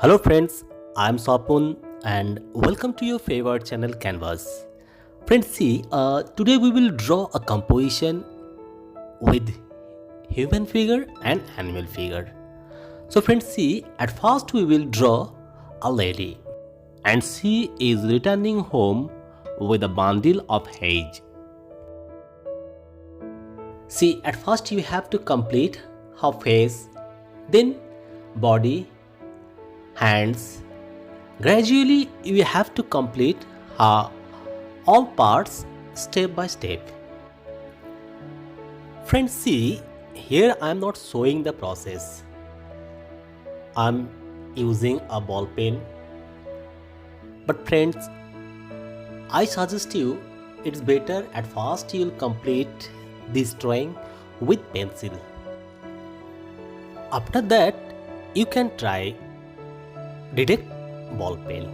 Hello friends, I'm Swapun and welcome to your favorite channel Canvas. Friends, today we will draw a composition with human figure and animal figure. So friends, at first we will draw a lady and she is returning home with a bundle of hay. At first you have to complete her face, then body, hands. Gradually, you have to complete all parts step by step. Friends, here I am not showing the process. I am using a ball pen. But friends, I suggest you it's better at first you will complete this drawing with pencil. After that, you can try direct ball pen.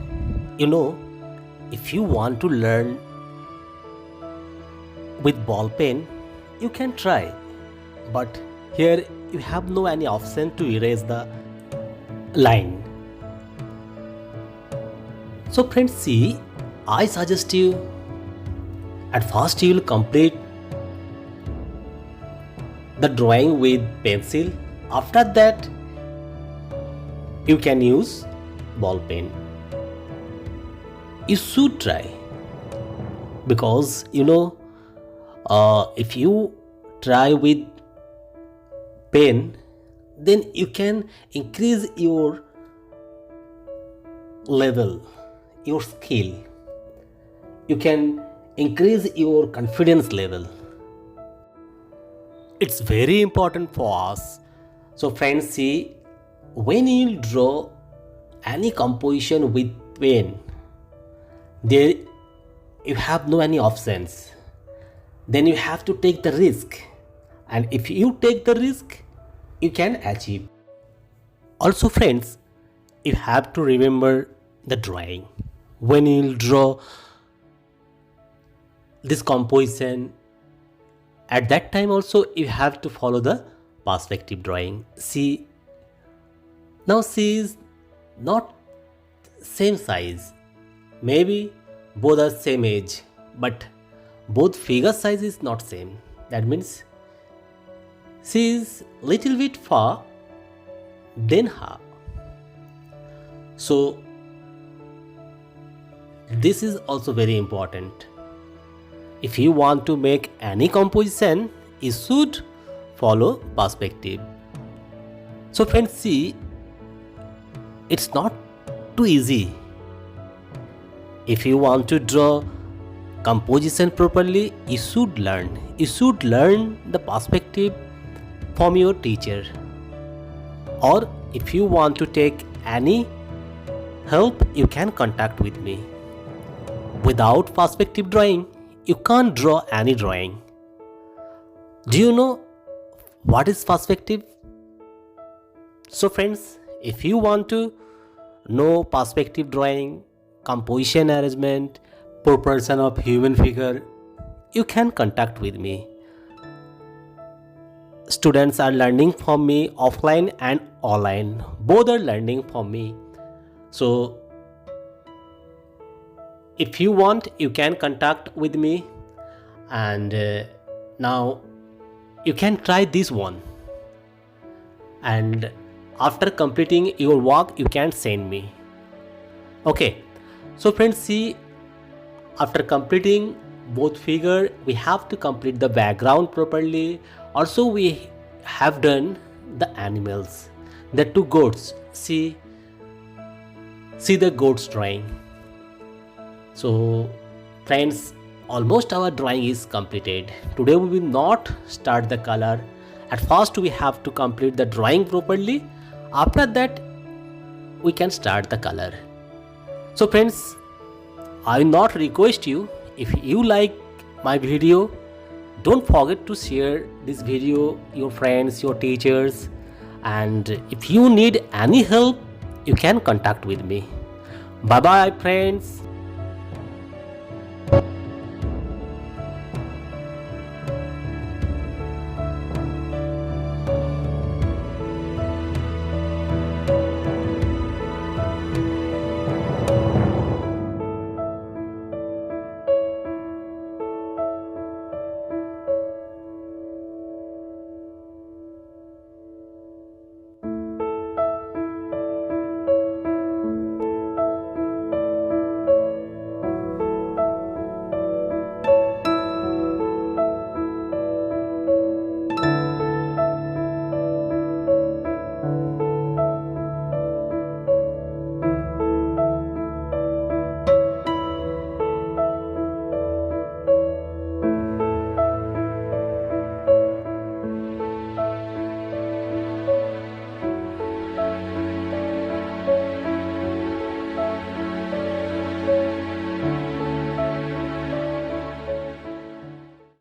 If you want to learn with ball pen, you can try, but here you have no any option to erase the line. So friends, I suggest you at first you will complete the drawing with pencil. After that, you can use ball pen. You should try, because if you try with pen, then you can increase your level, your skill. You can increase your confidence level. It's very important for us. So friends, when you draw any composition with pen, there you have no any options. Then you have to take the risk, and if you take the risk, you can achieve. Also friends, you have to remember the drawing. When you draw this composition, at that time also you have to follow the perspective drawing. Now she is not same size, maybe both are same age, but both figure size is not same. That means she is little bit far than her. So this is also very important. If you want to make any composition, you should follow perspective. So friends, it's not too easy. If you want to draw composition properly, you should learn. You should learn the perspective from your teacher. Or if you want to take any help, you can contact with me. Without perspective drawing, you can't draw any drawing. Do you know what is perspective? So friends, if you want to know perspective drawing, composition arrangement, proportion of human figure, you can contact with me. Students are learning from me offline and online. Both are learning from me. So if you want, you can contact with me, and now you can try this one, and after completing your work you can send me. Okay, so friends, after completing both figure, we have to complete the background properly. Also we have done the animals, the two goats. See the goats drawing. So friends, almost our drawing is completed. Today we will not start the color. At first we have to complete the drawing properly. After that we can start the color. So friends, I will not request you, if you like my video, don't forget to share this video your friends, your teachers, and if you need any help, you can contact with me. Bye bye friends.